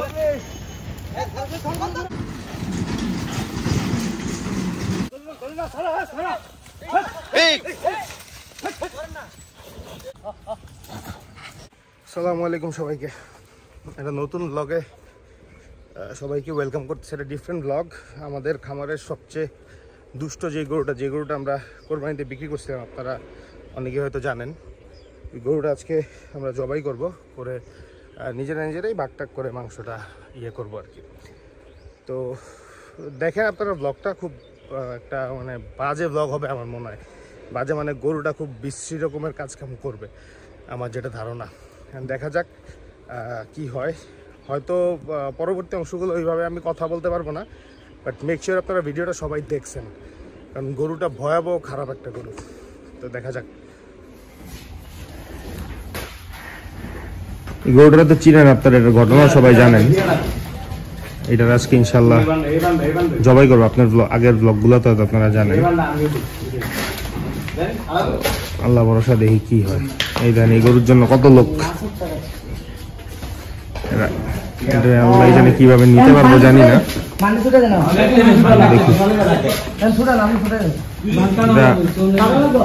আসসালামু আলাইকুম সবাইকে। একটা নতুন ব্লগে সবাইকে ওয়েলকাম করতেছে। একটা ডিফারেন্ট ব্লগ। আমাদের খামারের সবচেয়ে দুষ্ট যে গরুটা আমরা কোরবানিতে বিক্রি করছিলাম, আপনারা অনেকে হয়তো জানেন। এই গরুটা আজকে আমরা জবাই করব, করে নিজেরাই বাগটাক করে মাংসটা করব আর কি। তো দেখেন আপনারা, ব্লগটা খুব একটা মানে বাজে ব্লগ হবে আমার মনে হয়। বাজে মানে গরুটা খুব বিশ্রী রকমের কাজকাম করবে আমার যেটা ধারণা। দেখা যাক কি হয়। হয়তো পরবর্তী অংশগুলো ওইভাবে আমি কথা বলতে পারবো না, বাট মেক শিওর আপনারা ভিডিওটা সবাই দেখছেন, কারণ গরুটা ভয়াবহ খারাপ একটা গরু। তো দেখা যাক। গরুটা তো চিনেন আপনারা, এটার ঘটনা সবাই জানেন। এটা আজকে ইনশাল্লাহ জবাই করবো। আপনার আগের ব্লগগুলো তো আপনারা জানেন। আল্লাহ ভরসা, দেখি কি হয়। এই দেন, এই গরুর জন্য কত লোক। আল্লাহ জানে কিভাবে নিতে পারবো, জানি না। দেখি,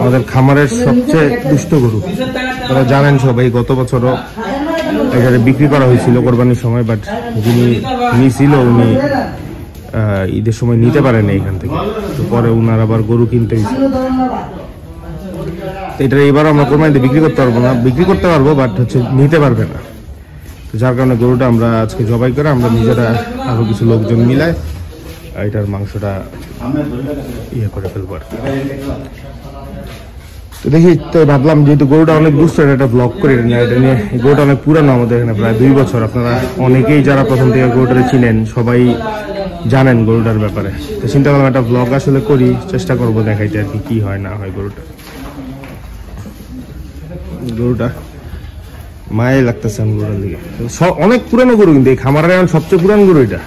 আমাদের খামারের সবচেয়ে দুষ্ট গরু। তারা জানেন সবাই, গত বছরও এখানে বিক্রি করা হয়েছিল কোরবানির সময়, বাট যিনি নিয়েছিল উনি ঈদের সময় নিতে পারেন এখান থেকে। তো পরে উনার আবার গরু কিনতে হয়েছিল। এটা এবার আমরা কোরবানিতে বিক্রি করতে পারবো না, বিক্রি করতে পারবো বাট হচ্ছে নিতে পারবে না। যার কারণে গরুটা আমরা আজকে জবাই করে আমরা নিজেরা আরো কিছু লোকজন মিলায় এটার মাংসটা করে ফেলবো আর কি। তো দেখি, তো ভাবলাম যেহেতু গরুটা অনেক দুষ্ট, এটা ব্লগ করে না। এটা নিয়ে গরুটা অনেক পুরানো, আমাদের এখানে প্রায় 2 বছর। আপনারা অনেকেই যারা প্রথম থেকে গরুটা চিনেন সবাই জানেন গরুটার ব্যাপারে। তো চিন্তা করলাম একটা ব্লগ আসলে করি, চেষ্টা করবো দেখাইতে আর কি হয় না হয়। গরুটা মায়ে লাগতেছে আমি গরুর দিকে। অনেক পুরানো গরু, কিন্তু এই খামারের এখন সবচেয়ে পুরানো গরু এটা।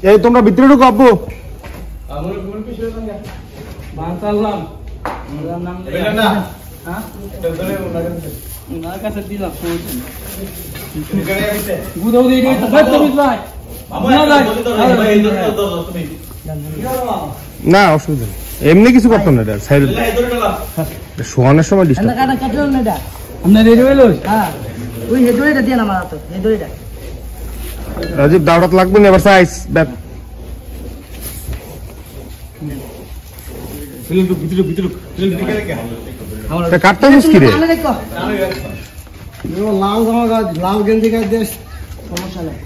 এই তোমরা ভিতরে ঢুকো আব্বু। না অসুবিধা নেই, এমনি কিছু করতাম না। এটা সাইড শোয়ানোর সময় ডিস্টার্ব। রাজীব দাওয়াত লাগবে না এবার। সাইজ কাটতে কি রে? লাল জামা গাছ, লাল গেঞ্জি গাছ দেশ, সমস্যা নেই।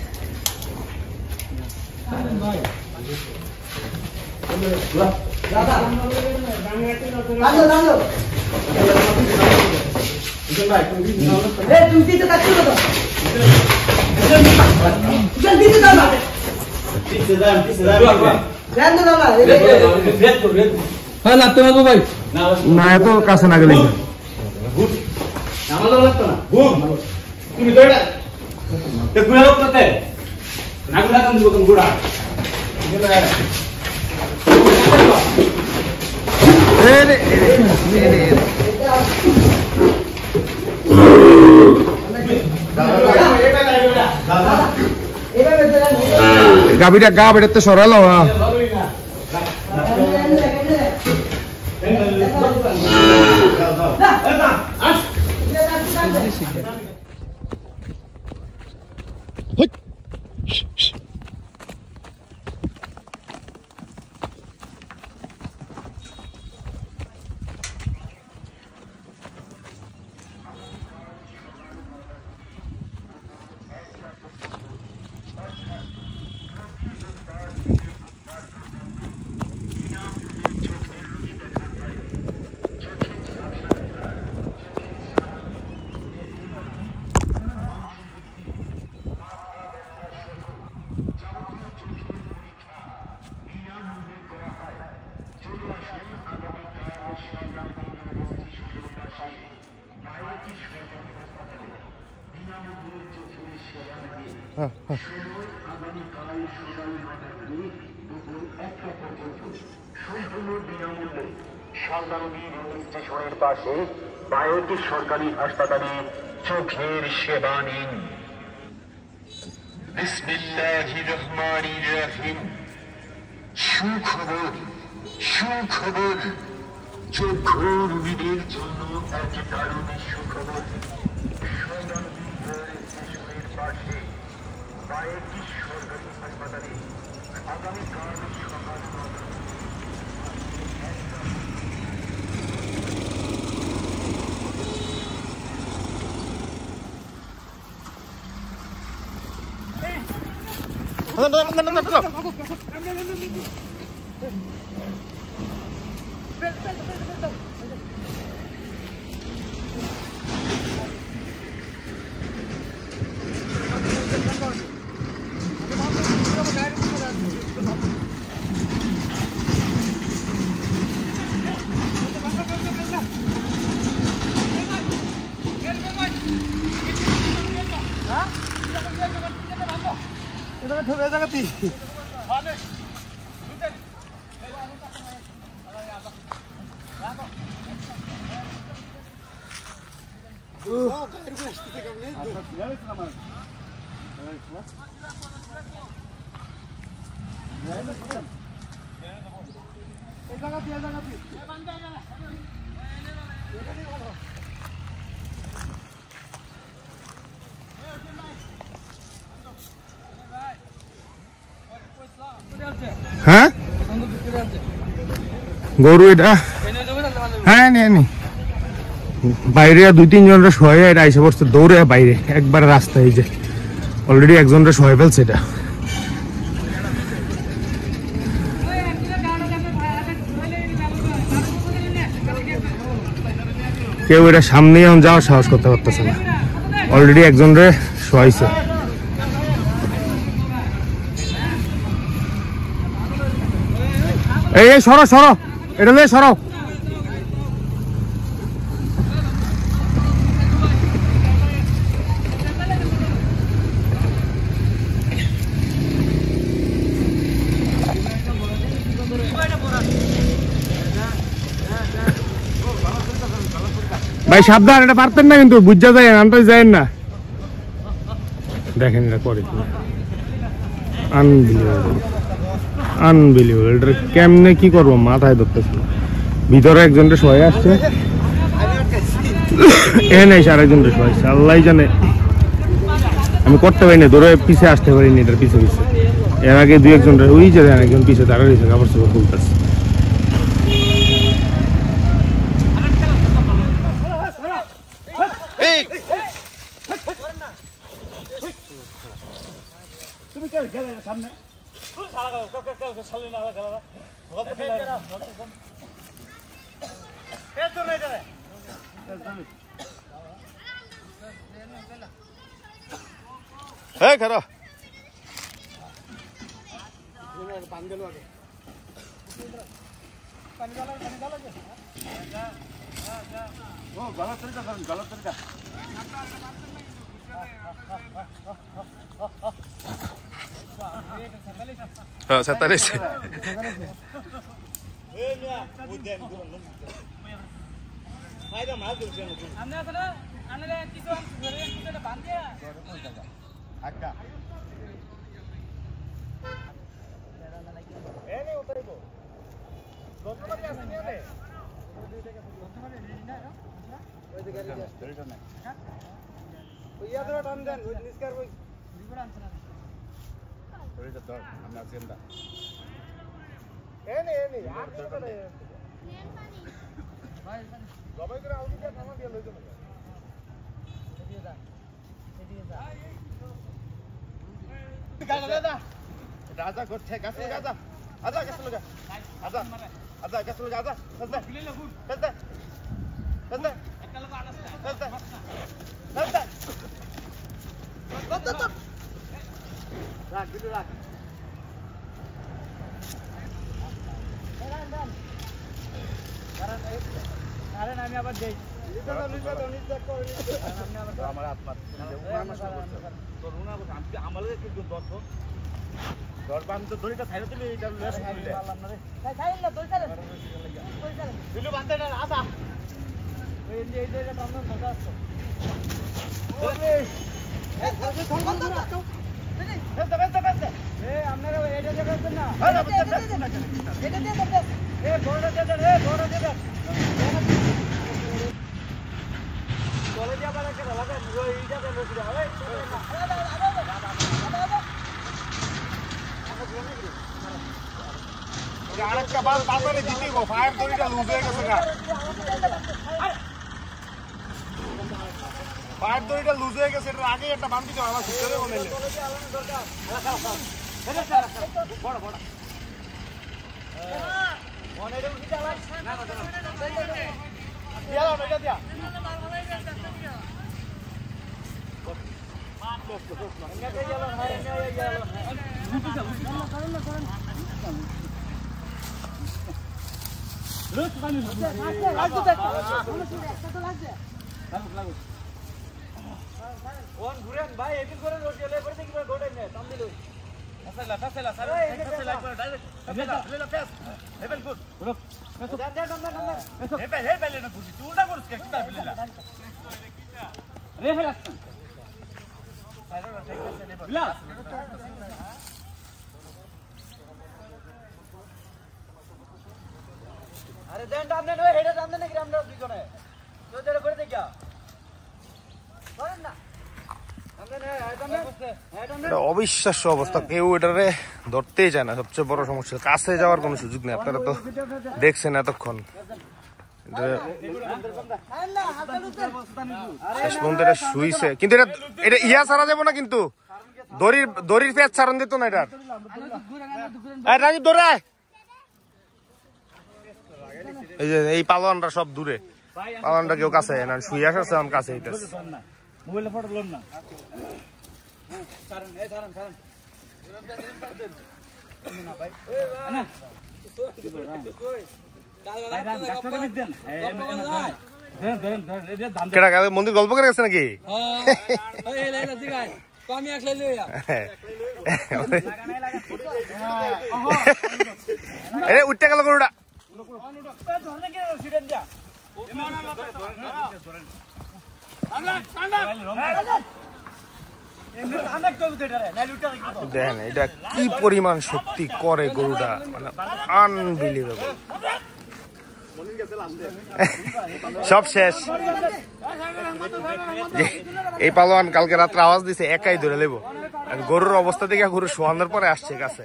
না এত কাছে না গেলে গাবিটা গা বেড়াতে সরালো। হ্যাঁ হ্যাঁ স্টেশনের পাশে বায়োটি সরকারি হাসপাতালে চোখের সেবা নিন। বিসমিল্লাহির রহমানির রহিম। সুখবর, সুখবর, চক্ষু রোগীদের জন্য এক দারুণ সুখবর। স্টেশনের পাশে বায়োটি সরকারি হাসপাতালে আগামীকাল সকাল 9টা হ্যাঁ গরু এটা হ্যাঁ নি বাইরে 2-3 জনের শোয়ে এটা আইসে পড়ছে দৌড়ে বাইরে একবার রাস্তায় এই যে অলরেডি একজনের শোয়ে ফেলছে এটা কেউ এটা সামনে এখন যাওয়ার সাহস করতে পারতেছে না অলরেডি একজনের শোয়াইছে এই সরো সরো এটা নিয়ে সরো ভাই সাবধান এটা পারতেন না কিন্তু বুঝা যায় নামটা যায় না দেখেন এটা করে আনবিলিভেবল এটা কেমনে কি করবো মাথায় ধরতেছে ভিতরে একজনটা শোয়ে আসছে এ নেই আরেকজনটা শোয়ে আসছে আল্লাহ জানে আমি করতে পারিনি দৌড়ে পিছে আসতে পারিনি এটার পিছে পিছে এর আগে 2-1 ওই যে একজন পিছে তারা রয়েছে কাপড় চোপড় খুলতেছে হ্যাঁ খারাপ सत्ताईस আমার আত্মা আমাদের কিন্তু দর্শক দরবার আমি তো দড়িটা ছাইড়ে তুমি এইটা লেস করলে বিলু বাঁধতে না আসা এই যে আমরা মজা আসছে আপনারা এটা দেখাচ্ছেন না এটা দিয়ে দেন বড়টা দিয়ে দেন বড়টা দিয়ে দেন বলে দিয়া বাড়া করে লাগান এইটা দেন রসিদা আরেকটা বাস বাজারে দিতে গো ফায়ার দড়িটা লুজ হয়ে গেছে গা ফায়ার দড়িটা লুজ হয়ে গেছে এর আগে একটা বান্ধি তো আমার ভিতরে বলেলে বড় বড় মনে রে উঠি চালা না না দিয়া দাও এটা দিয়া अरे देन दाम देन ओए हेडे दाम देन कि আমরা দুজনে তো জেরে করে দে কি করেন না এটা অবিশ্বাস্য অবস্থা কেউ এটারে ধরতেই চায় না সবচেয়ে বড় সমস্যা কাছে যাওয়ার কোনো সুযোগ নেই আপনারা তো দেখছেন এতক্ষণ শেষ পর্যন্ত এটা শুইছে কিন্তু এটা ইয়া ছাড়া যাবো না কিন্তু দড়ির পেঁচ ছাড়ন দিত না এটার রাজীব দৌড়ায় এই যে এই পালোয়ানটা সব দূরে পালোয়ানটা কেউ কাছে না শুয়ে আসছে আমার কাছে হইতেছে মোবাইলে ফটো লোন না ছাড়েন এই ছাড়েন ছাড়েন না ভাই না মন্দির গল্প করে গেছে নাকি উঠতে গেল গরুটা দেখেন এটা কি পরিমাণ শক্তি করে গরুটা মানে আনবিলিভেবল সব শেষ এই পালোয়ান কালকে রাত্রে আওয়াজ দিছে একাই ধরে নেব গরুর অবস্থা দেখে গরু শোয়ানোর পরে আসছে কাছে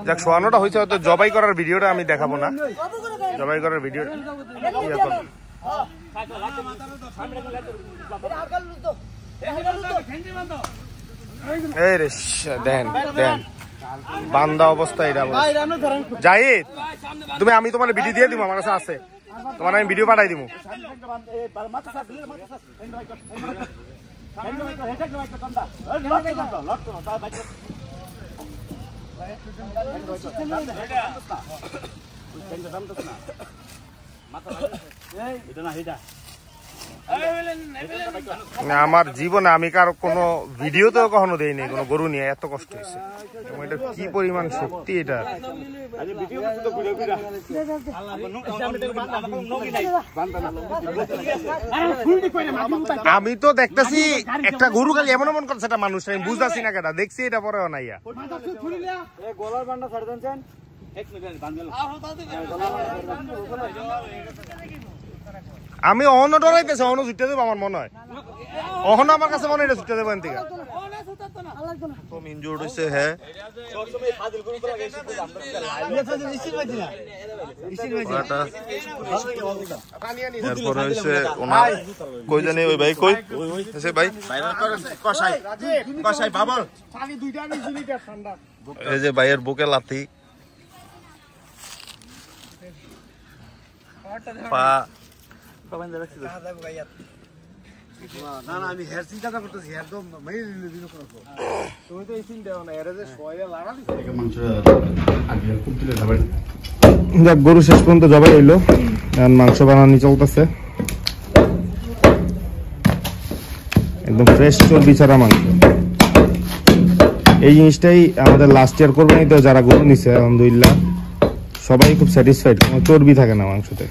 যাক শোয়ানোটা হয়েছে হয়তো জবাই করার ভিডিওটা আমি দেখাবো না জবাই করার ভিডিও এই রে দেন দেন বান্দা অবস্থা এটা জাহিদ তুমি আমি তোমার ভিডিও দিয়ে দিব আমার কাছে আছে তোমার আমি ভিডিও পাঠাই দিব আমার জীবনে আমি কারো কোনো ভিডিওতেও কখনো দেইনি কোনো গরু নিয়ে এত কষ্ট হয়েছে এটা কি পরিমাণ শক্তি এটা আমি তো দেখতেছি একটা গরু খালি এমন এমন করছে একটা মানুষ আমি বুঝতেছি না কেটা দেখছি এটা পরেও নাইয়া আমি অহনো ডরাইতেছি অহনো ছুটে দেবো আমার মনে হয় অহনো আমার কাছে মনে হয় ছুটে দেবো এন থেকে কম ইনজুর্ড হয়েছে হ্যাঁ তারপরে হয়েছে ওনার কই জানি ওই ভাই কই ভাই কষাই বাবর এই যে ভাইয়ের বুকে লাথি পা না না আমি হেয়ার চিন্তা করতেছি হেয়ার তো মেরে নিলে দিন করব তুমি তো এই চিন্তা না এর যে সয়া লাগা দিছ মাংস আগে খুব দিলে যাবে যাক গরু শেষ পর্যন্ত জবাই হইলো এখন মাংস বানানি চলতেছে একদম ফ্রেশ চর্বি ছাড়া মাংস এই জিনিসটাই আমাদের লাস্ট ইয়ার কোরবানিতে যারা গরু নিছে আলহামদুলিল্লাহ সবাই খুব স্যাটিসফাইড কোনো চর্বি থাকে না মাংসতে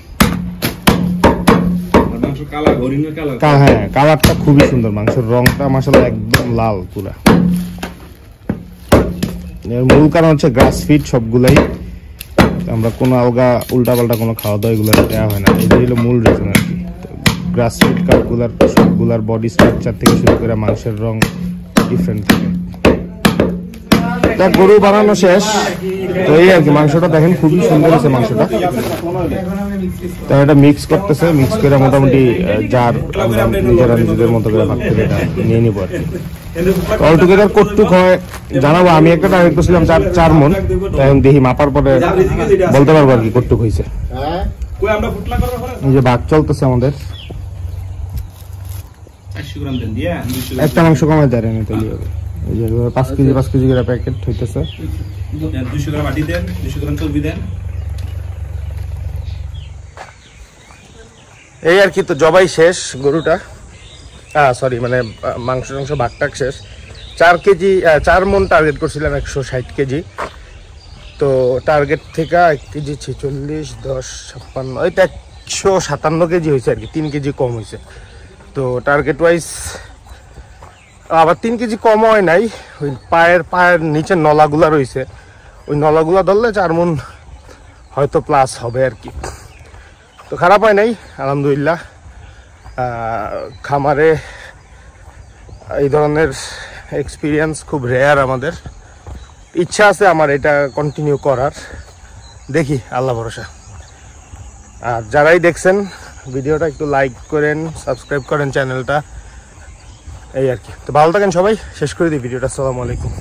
হ্যাঁ কালারটা খুবই সুন্দর মাংসের রংটা মাশাআল্লাহ একদম লাল পুরা এর মূল কারণ হচ্ছে গ্রাস ফিড সবগুলাই আমরা কোনো আলগা উল্টা পাল্টা কোনো খাওয়া দাওয়া এগুলো দেওয়া হয় না এটাই হলো মূল রিজন আর কি গ্রাস ফিড কাপগুলার সবগুলার বডি স্ট্রাকচার থেকে শুরু করে মাংসের রং ডিফারেন্ট থাকে গরু বানানো শেষ তো এই আর কি মাংসটা দেখেন খুবই সুন্দর হয়েছে মাংসটা তো এটা মিক্স করতেছে মিক্স করে মোটামুটি যার আমরা নিজেরা নিজেদের মতো করে ভাগ করে এটা নিয়ে নিবো আর কি অল টুগেদার কতটুক হয় জানাবো আমি একটা টার্গেট করছিলাম 4 মণ এখন দেখি মাপার পরে বলতে পারবো আর কি কতটুক হয়েছে এই যে ভাগ চলতেছে আমাদের একটা মাংস কমে দেয় না তাহলে হবে 5 কেজি করে প্যাকেট হইতেছে 200 গ্রাম আটি দেন 200 গ্রাম চর্বি দেন এই আর কি তো জবাই শেষ গরুটা সরি মানে মাংস ভাগটাক শেষ 4 মণ টার্গেট করছিলাম 160 কেজি তো টার্গেট থেকে 1 কেজি 46 10 56 এটা 157 কেজি হয়েছে আর কি 3 কেজি কম হয়েছে তো টার্গেট ওয়াইজ আবার 3 কেজি কম হয় নাই ওই পায়ের নিচে নলাগুলা রয়েছে ওই নলাগুলা ধরলে 4 মণ হয়তো প্লাস হবে আর কি তো খারাপ হয় নাই আলহামদুলিল্লাহ খামারে এই ধরনের এক্সপিরিয়েন্স খুব রেয়ার আমাদের ইচ্ছা আছে আমার এটা কন্টিনিউ করার দেখি আল্লাহ ভরসা আর যারাই দেখছেন ভিডিওটা একটু লাইক করেন সাবস্ক্রাইব করেন চ্যানেলটা এই আর কি তো ভালো থাকেন সবাই শেষ করে দিই ভিডিওটা আসসালামু আলাইকুম